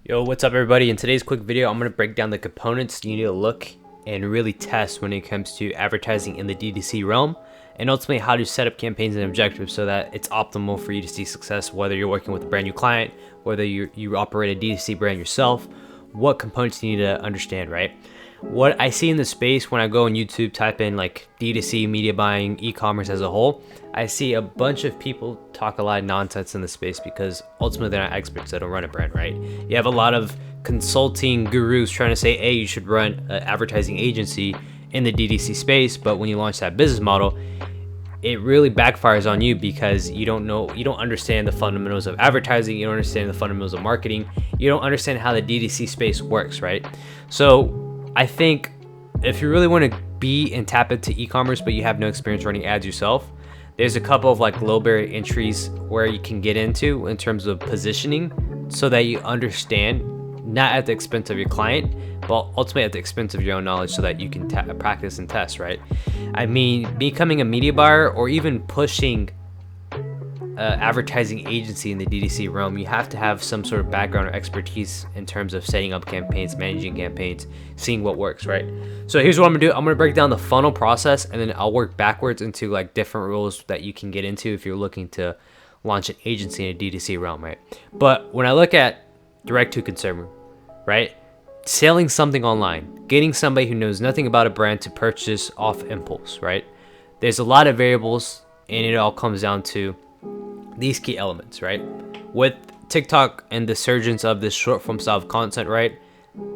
Yo, what's up everybody? In today's quick video, I'm going to break down the components you need to look and really test when it comes to advertising in the D2C realm, and ultimately how to set up campaigns and objectives so that it's optimal for you to see success, whether you're working with a brand new client, whether you operate a D2C brand yourself. What components you need to understand, right? What I see in the space when I go on YouTube, type in like D2C, media buying, e-commerce as a whole, I see a bunch of people talk a lot of nonsense in the space because ultimately they're not experts. They don't run a brand, right? You have a lot of consulting gurus trying to say, hey, you should run an advertising agency in the D2C space, but when you launch that business model, it really backfires on you because you don't understand the fundamentals of advertising, you don't understand the fundamentals of marketing, you don't understand how the D2C space works, right? So I think if you really want to be and tap into e-commerce but you have no experience running ads yourself, there's a couple of like low barrier entries where you can get into in terms of positioning so that you understand, not at the expense of your client, but ultimately at the expense of your own knowledge so that you can practice and test, right? I mean, becoming a media buyer or even pushing advertising agency in the D2C realm, you have to have some sort of background or expertise in terms of setting up campaigns, managing campaigns, seeing what works, right? So here's what I'm gonna do. I'm gonna break down the funnel process and then I'll work backwards into like different roles that you can get into if you're looking to launch an agency in a D2C realm, right? But when I look at direct to consumer, right? Selling something online, getting somebody who knows nothing about a brand to purchase off impulse, right? There's a lot of variables and it all comes down to these key elements, right? With TikTok and the surgence of this short form style of content, right?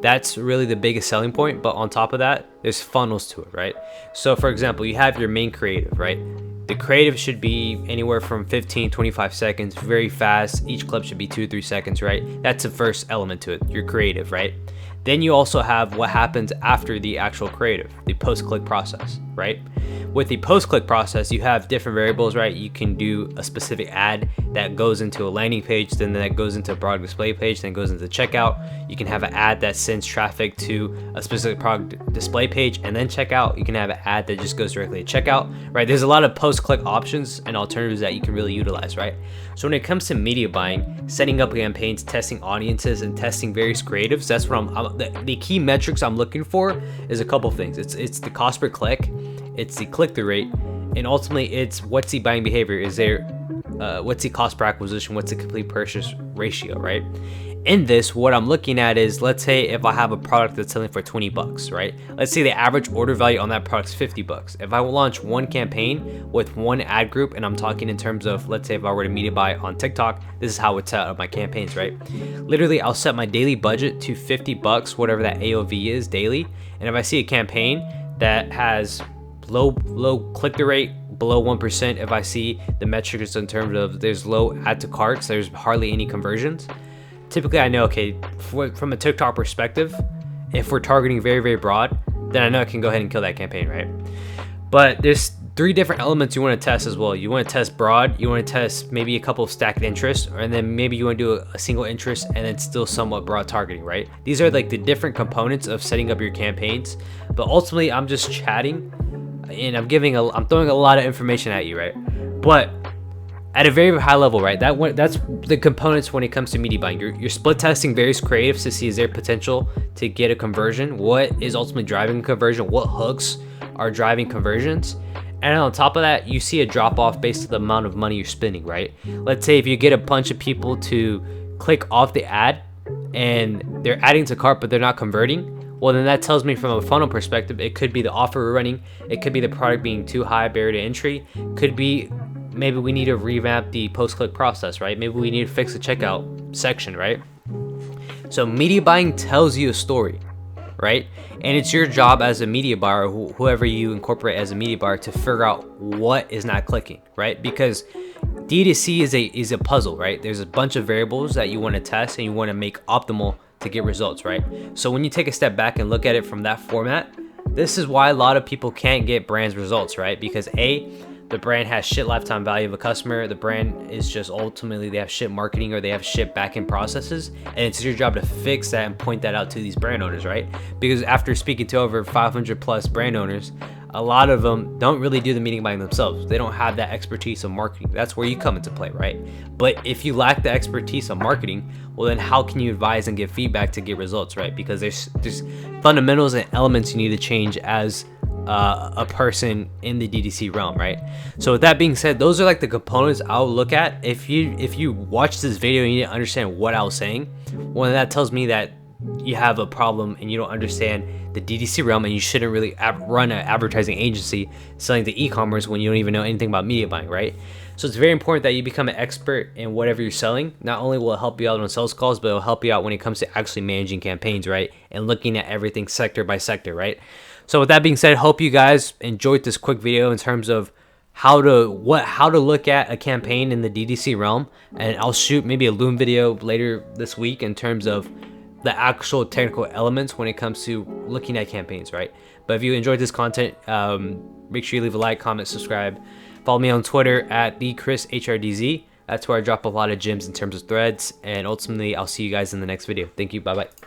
That's really the biggest selling point. But on top of that, there's funnels to it, right? So for example, you have your main creative, right? The creative should be anywhere from 15-25 seconds, very fast. Each clip should be 2-3 seconds, right? That's the first element to it, your creative, right? Then you also have what happens after the actual creative, the post-click process, right? With the post-click process, you have different variables, right? You can do a specific ad that goes into a landing page, then that goes into a product display page, then goes into checkout. You can have an ad that sends traffic to a specific product display page and then checkout. You can have an ad that just goes directly to checkout, right? There's a lot of post-click options and alternatives that you can really utilize, right? So when it comes to media buying, setting up campaigns, testing audiences, and testing various creatives, that's what the key metrics I'm looking for is a couple things. It's the cost per click, it's the click-through rate, and ultimately it's what's the buying behavior. Is there what's the cost per acquisition, what's the complete purchase ratio, right? In this, what I'm looking at is, let's say if I have a product that's selling for 20 bucks, right? Let's say the average order value on that product is 50 bucks. If I will launch one campaign with one ad group, and I'm talking in terms of, let's say if I were to media buy on TikTok, this is how I would set up my campaigns, right? Literally, I'll set my daily budget to 50 bucks, whatever that AOV is daily. And if I see a campaign that has low click-through rate, below 1%, if I see the metrics in terms of there's low add to carts, there's hardly any conversions, typically I know, okay, from a TikTok perspective, if we're targeting very, very broad, then I know I can go ahead and kill that campaign, right? But there's three different elements you want to test as well. You want to test broad, you want to test maybe a couple of stacked interests, and then maybe you want to do a single interest and then still somewhat broad targeting, right? These are like the different components of setting up your campaigns. But ultimately, I'm just chatting and I'm throwing a lot of information at you, right? But at a very high level, right? That's the components when it comes to media buying. You're split testing various creatives to see is there potential to get a conversion, what is ultimately driving conversion, what hooks are driving conversions, and on top of that, you see a drop off based on the amount of money you're spending, right? Let's say if you get a bunch of people to click off the ad and they're adding to cart but they're not converting, well then that tells me from a funnel perspective, it could be the offer we're running, it could be the product being too high barrier to entry, could be maybe we need to revamp the post-click process, right? Maybe we need to fix the checkout section, right? So media buying tells you a story, right? And it's your job as a media buyer, whoever you incorporate as a media buyer, to figure out what is not clicking, right? Because D2C is a puzzle, right? There's a bunch of variables that you want to test and you want to make optimal to get results, right? So when you take a step back and look at it from that format, this is why a lot of people can't get brands results, right? Because the brand has shit lifetime value of a customer. The brand is just ultimately they have shit marketing or they have shit back-end processes, and it's your job to fix that and point that out to these brand owners, right? Because after speaking to over 500 plus brand owners, a lot of them don't really do the meeting buying themselves. They don't have that expertise of marketing. That's where you come into play, right? But if you lack the expertise of marketing, well, then how can you advise and give feedback to get results, right? Because there's fundamentals and elements you need to change as a person in the DDC realm, right? So with that being said, those are like the components I'll look at. If you watch this video and you didn't understand what I was saying, well, that tells me that you have a problem and you don't understand the DDC realm, and you shouldn't really run an advertising agency selling to e-commerce when you don't even know anything about media buying, right? So it's very important that you become an expert in whatever you're selling. Not only will it help you out on sales calls, but it'll help you out when it comes to actually managing campaigns, right? And looking at everything sector by sector, right? So with that being said, hope you guys enjoyed this quick video in terms of how to look at a campaign in the DDC realm, and I'll shoot maybe a Loom video later this week in terms of the actual technical elements when it comes to looking at campaigns, right? But if you enjoyed this content, make sure you leave a like, comment, subscribe. Follow me on Twitter at @thechrisHRDZ. That's where I drop a lot of gems in terms of threads, and ultimately I'll see you guys in the next video. Thank you. Bye bye.